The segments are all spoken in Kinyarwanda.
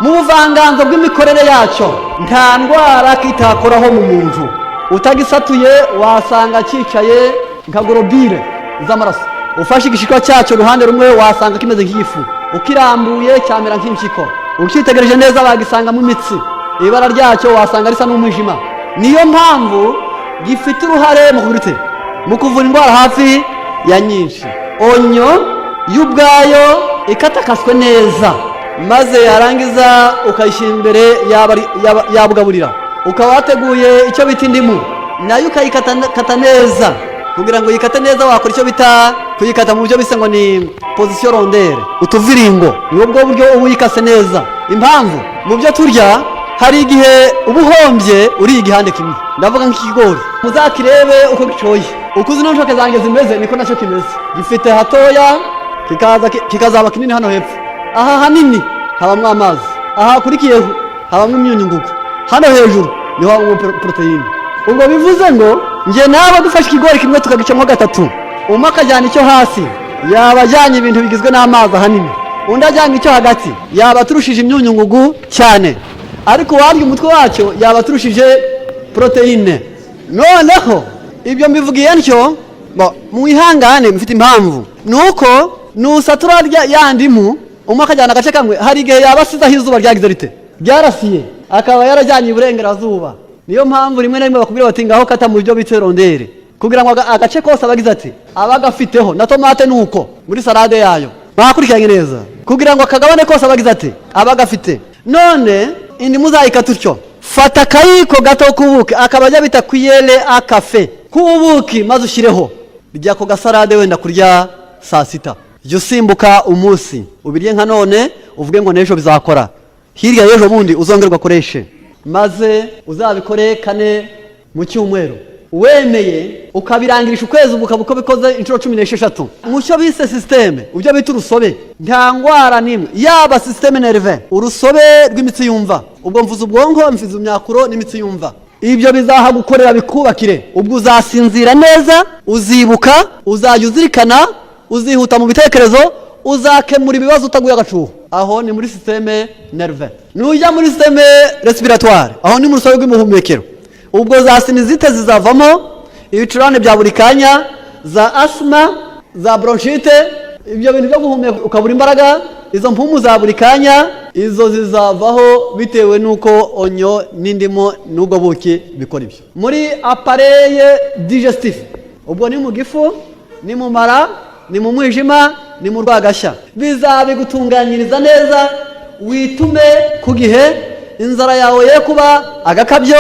mu buvanganzo bw'imikorere yacyo nta ndwara kitakoraho mu muntu. Utagisatuye wasanga cyicaye nka gorobire z'amaraso. Ufashe igishiko cyacyo ruhande rumwe wasanga kimeze nk'ifu, ukirambuye cyamera nk'impyiko, ukitegereje neza bagisanga mu mitsi, ibara ryacyo wasanga risa n'umwijima. Niyo mpamvu gifite uruhare mu kuvura indwara hafi ya nyinshi. Onyo y'ubwayo ikatakaswe neza, maze yarangiza ukayishyira imbere yabugaburira, ukaba wateguye icyo bita indimu, nayo ukayikata neza. Kugira ngo yikate neza wakora icyo bita kuyikata mu buryo bisa ngo ni position rondelle, utuviringo. Ni ubwo buryo uyikase neza. Impamvu mu byo turya hari igihe ubuhombye uri igihande kimwe, ndavuga nk'ikigori. Muzakirebe uko gicoye, uko zino nshoke zange zimeze niko nacyo kimeze. Gifite hatoya kikazaba kinini hano hepfo. Aha hanini habamwo amazi, aha hakurikiyeho habamwo imyunyungugu, hano hejuru niho habamwo proteine. Ubwo bivuze ngo nge nawe dufashe ikigori kimwe tukagicamo gatatu, umwe akajyana icyo hasi yaba ajyanye ibintu bigizwe n'amazi ahanini, undi ajyanye icyo hagati yaba turushije imyunyungugu cyane, ariko warya umutwe wacyo yaba turushije proteine. Noneho ibyo mbivugiye ntyo mwihangane, mfite impamvu. Nuko nusatura yandimu, umwe akajyana agace kamwe, hari igihe yaba asizeho izuba ryagize rite ryarasiye, akaba yarajyanye iburengerazuba. Niyo mpamvu rimwe na rimwe bakubwira bati ngaho kata mu buryo bita rondere, kugira ngo agace kose abagize ati abagafiteho na tomate nuko muri salade yayo bakurikiranye neza, kugira ngo akagabane kose abagize ati abagafite. None indimu zayikata utyo, fata akayiko gato k'ubuki, akaba ajya bita kuyele akafe k'ubuki, maze ushyireho rya ko gasalade wenda kurya saa sita. Jya usimbuka umunsi ubirye nka none, uvuge ngo n'ejo bizakora, hirya y'ejo bundi uzongerwa akoreshe, maze uzabikore 4 mu cyumweru. Wemeye ukabirangirisha ukwezi ukaba uko bikoze inshuro 16. Mucyo bise systeme, ubyo bita urusobe, nta ngwara nimwe yaba systeme nerve, urusobe rw'imitsi yumva. Ubwo mvuze ubwonko, mvuze imyakuro n'imitsi yumva. Ibyo bizaha gukorera bikubakire. Ubwo uzasinzira neza, uzibuka, uzajya uzirikana, uzihuta mu bitekerezo, uzakemura ibibazo utaguye agacuho. Aho ni muri systeme nerve. Nujya muri systeme respiratoire, aho ni mu rusobe rw'umuhumekero. Ubwo za sinizite zizavamo, ibicurane bya buri kanya, za asthma, za bronchite, ibyo bintu byo guhumeka ukabura imbaraga, izo mpumu za buri kanya, izo zizavaho bitewe nuko onyo n'indimo n'ubwo buki bikora ibyo. Muri appareil digestif, ubwo ni mu gifu, ni mu mara, ni mu mwijima, ni mu rwagashya, bizabigutunganyiriza neza, witume ku gihe, inzara yawe ye kuba agakabyo,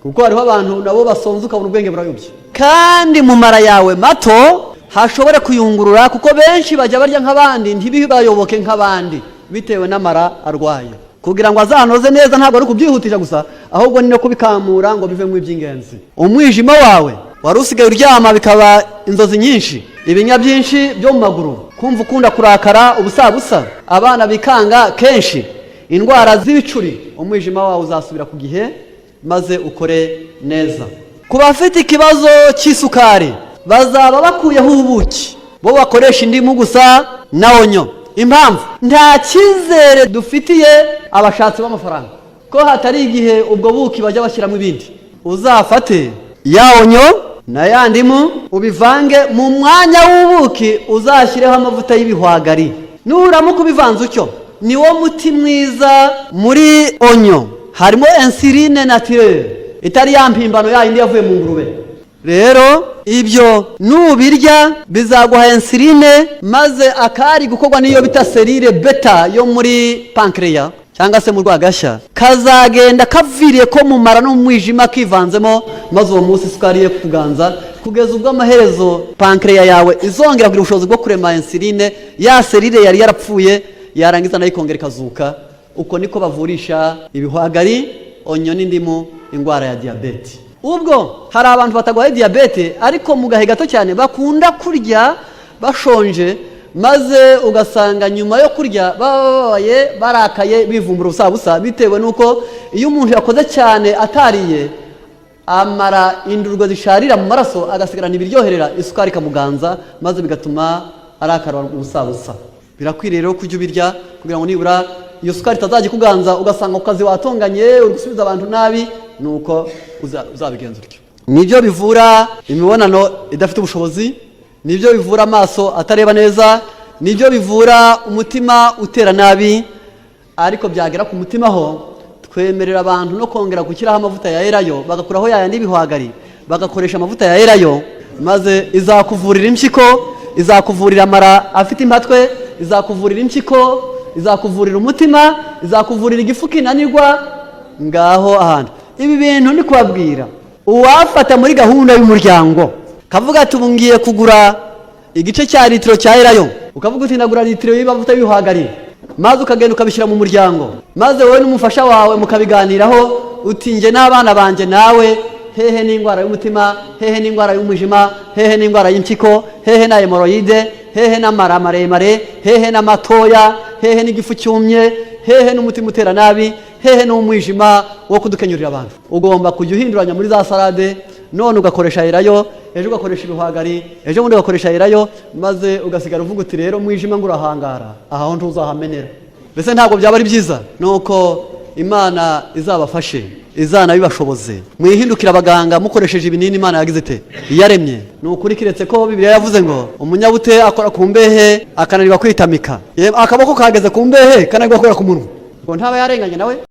kuko hariho abantu nabo basonza ukabona ubwenge burayobye. Kandi mu mara yawe mato hashobore kuyungurura, kuko benshi bajya barya nk'abandi ntibibayoboke nk'abandi bitewe n'amara arwaye. Kugira ngo azanoze neza ntabwo ari kubyihutisha gusa, ahubwo ni no kubikamura ngo bive mu iby'ingenzi. Umwijima wawe wari usigaye uryama bikaba inzozi nyinshi, ibinya byinshi byo mu maguru, kumva ukunda kurakara ubusabusa, abana bikanga kenshi, indwara z'ibicuri, umwijima wawe uzasubira ku gihe maze ukore neza. Ku bafite ikibazo cy'isukari bazaba bakuyeho ubuki, bo bakoresha indimu gusa na onyo. Impamvu nta cyizere dufitiye abashatsi b'amafaranga ko hatari igihe ubwo buki bajya bashyiramo ibindi. Uzafate ya onyo na ya ndimu ubivange, mu mwanya w'ubuki uzashyireho amavuta y'ibihwagari. Nuramuka ubivanze utyo, ni wo muti mwiza. Muri onyo harimo insuline naturelle, itari ya mpimbano yindi yavuye mu ngurube. Rero ibyo nubirya bizaguha insuline, maze akari gukorwa niyo bita selile beta yo muri pancreas cyangwa se mu rwagashya kazagenda kaviriye ko mu mara no mu mwijima kivanzemo, maze uwo munsi isukari ye kuganza, kugeza ubwo amaherezo pancreas yawe izongera kugira ubushobozi bwo kurema insuline, ya selile yari yarapfuye yarangiza nayo ikongera ikazuka. Uko niko bavurisha ibihwagari, onyo n'indimu indwara ya diabete. Ubwo hari abantu batagwaye diabete ariko mu gahe gato cyane bakunda kurya bashonje, maze ugasanga nyuma yo kurya babaye barakaye bivumbura ubusabusa, bitewe nuko iyo umuntu yakoze cyane atariye amara indurwa zisharira mu maraso, agasigarana ibiryoherera, isukari kamuganza, maze bigatuma arakara ubusabusa. Birakwiriye rero kujya ubirya kugira ngo nibura iyo sukari itazajya ikuganza ugasanga ku kazi watonganye uri gusubiza abantu nabi, nuko uzabigenza utyo. Nibyo bivura imibonano idafite ubushobozi, nibyo bivura amaso atareba neza, nibyo bivura umutima utera nabi. Ariko byagera ku mutima ho, twemerera abantu no kongera gushyiraho amavuta ya elayo, bagakuraho yaya n'ibihwagari, bagakoresha amavuta ya elayo, maze izakuvurira impyiko, izakuvurira amara afite impatwe, izakuvurira impyiko, izakuvurira umutima, izakuvurira igifu kinanirwa. Ngaho ahantu ibi bintu ndi kubabwira, uwafata muri gahunda y'umuryango kavuga ati ubu ngiye kugura igice cya litiro cya elayo, ukavuga uti ndagura litiro y'amavuta y'ibihwagari, maze ukagenda ukabishyira mu muryango, maze wowe n'umufasha wawe mukabiganiraho uti nge n'abana banjye nawe, hehe n'indwara y'umutima, hehe n'indwara y'umwijima, hehe n'indwara y'impyiko, hehe na hemoroide, hehe n'amara maremare, hehe n'amatoya, hehe n'igifu cyumye, hehe n'umutima utera nabi, hehe n'umwijima wo kudukenyurira abantu. Ugomba kujya uhinduranya muri za salade, none ugakoresha elayo, ejo ugakoresha ibihwagari, ejo bundi ugakoresha elayo, maze ugasigara uvuga uti rero mwijima ngo urahangara, aho ntuzahamenera. Mbese ntabwo byaba ari byiza? Nuko Imana izabafashe, izanabibashoboze. Mwihindukira abaganga mukoresheje ibinini Imana yagize ite yaremye. Nukuri kiretse ko Bibiliya yavuze ngo umunyabute akora ku mbehe akananirwa kwitamika, akaboko kageze ku mbehe kananirwa gukora ku munwa, ngo ntaba yarenganye nawe.